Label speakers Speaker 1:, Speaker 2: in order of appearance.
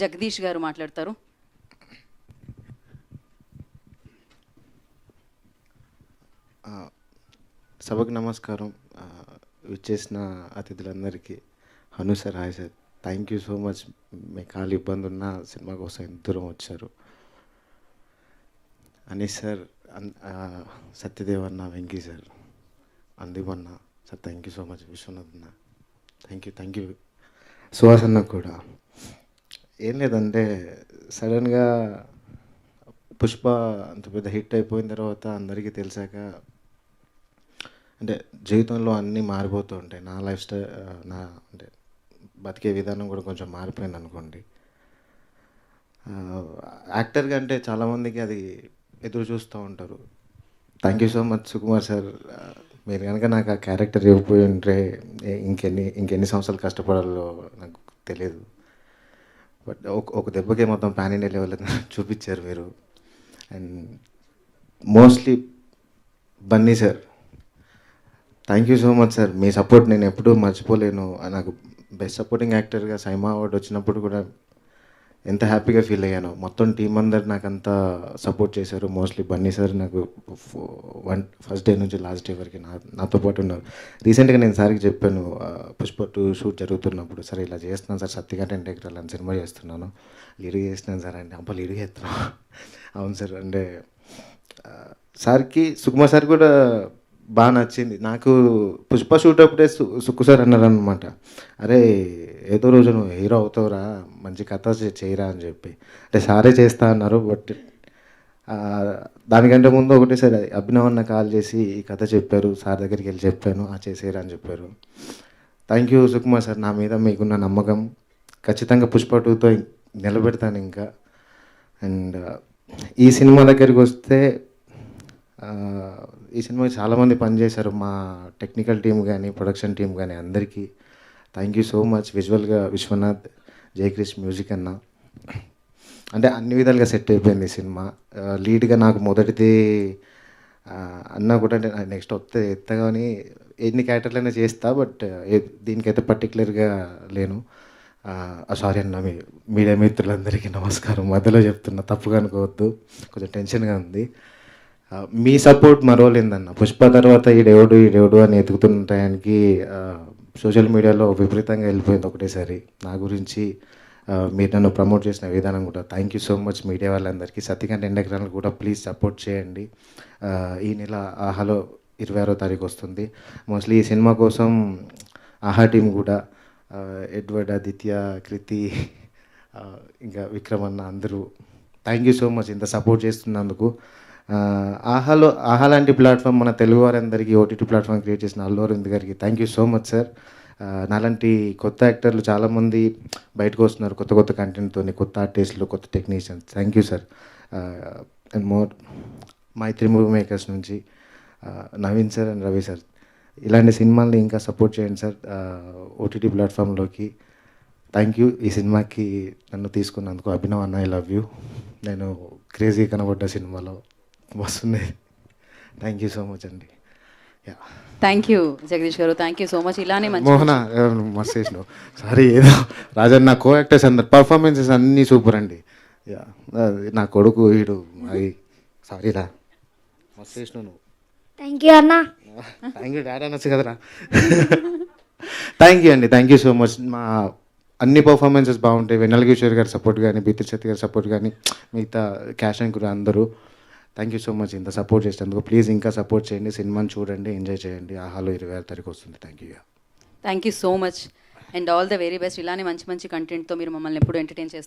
Speaker 1: జగదీష్ గారు మాట్లాడతారు.
Speaker 2: సభకు నమస్కారం. విచ్చేసిన అతిథులందరికీ Hanu sir, hi sir, thank you so much. మీ కాలు ఇబ్బంది ఉన్న సినిమా కోసం ఎంత దూరం వచ్చారు. అనీష్ సార్, సత్యదేవ్ అన్న, వెంకీ సార్, అందీప్ అన్న sir, thank you so much. Vishwanath అన్న, థ్యాంక్ యూ. సుహాస్ అన్న కూడా. ఏం లేదంటే సడన్గా పుష్ప అంత పెద్ద హిట్ అయిపోయిన తర్వాత అందరికీ తెలిసాక అంటే జీవితంలో అన్నీ మారిపోతూ ఉంటాయి. నా లైఫ్ స్టైల్, నా అంటే బతికే విధానం కూడా కొంచెం మారిపోయింది అనుకోండి. యాక్టర్గా అంటే చాలామందికి అది ఎదురు చూస్తూ ఉంటారు. Thank you so much Sukumar sir. మీరు కనుక నాకు ఆ క్యారెక్టర్ ఇవ్వకపోయి ఉంటే ఇంకెన్ని సంవత్సరాలు కష్టపడాలో నాకు తెలియదు. బట్ ఒక దెబ్బకే మొత్తం పాన్ ఇండియా లెవెల్ చూపించారు మీరు. And mostly Bunny sir, thank you so much sir. Me support నేను ఎప్పుడూ మర్చిపోలేను. నాకు బెస్ట్ సపోర్టింగ్ యాక్టర్గా సైమా అవార్డు వచ్చినప్పుడు కూడా ఎంత హ్యాపీగా ఫీల్ అయ్యాను. మొత్తం టీం అందరు నాకు అంతా సపోర్ట్ చేశారు. మోస్ట్లీ బన్నీ సార్ నాకు ఫస్ట్ డే నుంచి లాస్ట్ డే వరకు నాతో పాటు ఉన్నారు. రీసెంట్గా నేను సార్కి చెప్పాను, పుష్ప 2 షూట్ జరుగుతున్నప్పుడు, సార్ ఇలా చేస్తున్నాను సార్, సత్యగారి ఇంటెగ్రల్ అని సినిమా చేస్తున్నాను, లీడ్గా చేస్తున్నాను సార్ అంటే, అబ్బా లీడ్గా చేస్తున్నాను అవును సార్ అంటే. సార్కి సుకుమార్ సార్ కూడా బాగా నచ్చింది. నాకు పుష్ప షూట్ అప్పుడే సుక్కు సార్ అన్నారనమాట, అరే ఏదో రోజు నువ్వు హీరో అవుతావురా, మంచి కథ చేయరా అని చెప్పి. అంటే సారే చేస్తా అన్నారు. బట్ దానికంటే ముందు ఒకటే సార్ అభినవ్ అన్న కాల్ చేసి ఈ కథ చెప్పారు, సార్ దగ్గరికి వెళ్ళి చెప్పాను, చేసేయరా అని చెప్పారు. Thank you Sukumar sir. నా మీద మీకున్న నమ్మకం ఖచ్చితంగా పుష్ప 2తో నిలబెడతాను ఇంకా. అండ్ ఈ సినిమా దగ్గరికి వస్తే, ఈ సినిమా చాలామంది పనిచేశారు, మా టెక్నికల్ టీం కానీ ప్రొడక్షన్ టీం కానీ అందరికీ థ్యాంక్ యూ సో మచ్. విజువల్గా విశ్వనాథ్, జయక్రిష్, మ్యూజిక్ అన్న, అంటే అన్ని విధాలుగా సెట్ అయిపోయింది ఈ సినిమా. లీడ్గా నాకు మొదటిది అన్న కూడా, అంటే నెక్స్ట్ వస్తే ఎత్తగాని ఎన్ని క్యారెక్టర్లైనా చేస్తా, బట్ దీనికైతే పర్టికులర్గా లేను. సారీ అన్న, మీడియా మిత్రులందరికీ నమస్కారం. మధ్యలో చెప్తున్నా, తప్పుగా అనుకోవద్దు, కొంచెం టెన్షన్గా ఉంది. మీ సపోర్ట్ మరోలేదన్న. పుష్ప తర్వాత ఈడెవడు అని ఎతుకుతున్న టయానికి సోషల్ మీడియాలో విపరీతంగా వెళ్ళిపోయింది ఒకటేసారి నా గురించి. మీరు నన్ను ప్రమోట్ చేసిన విధానం కూడా thank you so much. Media వాళ్ళందరికీ, సత్యగారి ఇంటెగ్రల్ కూడా ప్లీజ్ సపోర్ట్ చేయండి. ఈ నెల ఆహాలో 26వ తారీఖు వస్తుంది. మోస్ట్లీ ఈ సినిమా కోసం ఆహా టీం కూడా ఎడ్వర్డ్, ఆదిత్య, కృతి, ఇంకా విక్రమ్ అన్న అందరూ థ్యాంక్ యూ సో మచ్ ఇంత సపోర్ట్ చేస్తున్నందుకు. ఆహా లాంటి ప్లాట్ఫామ్ మన తెలుగు వారందరికీ ఓటీటీ ప్లాట్ఫామ్ క్రియేట్ చేసిన అల్లు అరవింద్ గారికి thank you so much sir. నాలాంటి కొత్త యాక్టర్లు చాలామంది బయటకు వస్తున్నారు, కొత్త కంటెంట్తో, కొత్త ఆర్టిస్టులు, కొత్త technicians. Thank you sir. And more Mythri movie makers నుంచి Naveen sir and Ravi sir, ఇలాంటి సినిమాల్ని ఇంకా సపోర్ట్ చేయండి సార్ ఓటీటీ ప్లాట్ఫామ్లోకి. Thank you. ఈ సినిమాకి నన్ను తీసుకున్నందుకు అభినవ్ అన్న, ఐ లవ్ యూ. నేను క్రేజీ కనబడ్డ సినిమాలో వస్తుంది. థ్యాంక్ యూ సో మచ్ అండి.
Speaker 1: థ్యాంక్ యూ జగదీష్ గారు, థ్యాంక్ యూ సో మచ్. ఇలానే
Speaker 2: మోహన మస్త్ చేసినావు. సారీ ఏదో రాజన్న, కో యాక్టర్స్ అందరు పర్ఫార్మెన్సెస్ అన్నీ సూపర్ అండి. నా కొడుకు వీడు అది, సారీరా మస్త్ చేసినావు నువ్వు.
Speaker 3: థ్యాంక్ యూ అన్న.
Speaker 2: థ్యాంక్ యూ డాడీ అనొచ్చు కదరా. థ్యాంక్ యూ అండి, థ్యాంక్ యూ సో మచ్. మా అన్ని పర్ఫార్మెన్సెస్ బాగుంటాయి. వెన్నెల కిషోర్ గారి సపోర్ట్ కానీ, బీతి సత్య గారి సపోర్ట్ కానీ, మిగతా క్యాష్ అండ్ కూడా అందరూ థ్యాంక్ యూ సో మచ్ ఇంత సపోర్ట్ చేసేందుకు. ప్లీజ్ ఇంకా సపోర్ట్ చేయండి, సినిమాని చూడండి, ఎంజాయ్ చేయండి. ఆహాలో 26వ తారీఖు వస్తుంది.
Speaker 1: Thank you so much and all the very best. ఇలానే మంచి కంటెంట్తో మీరు మమ్మల్ని ఎప్పుడు ఎంటర్టైన్ చేస్తారు.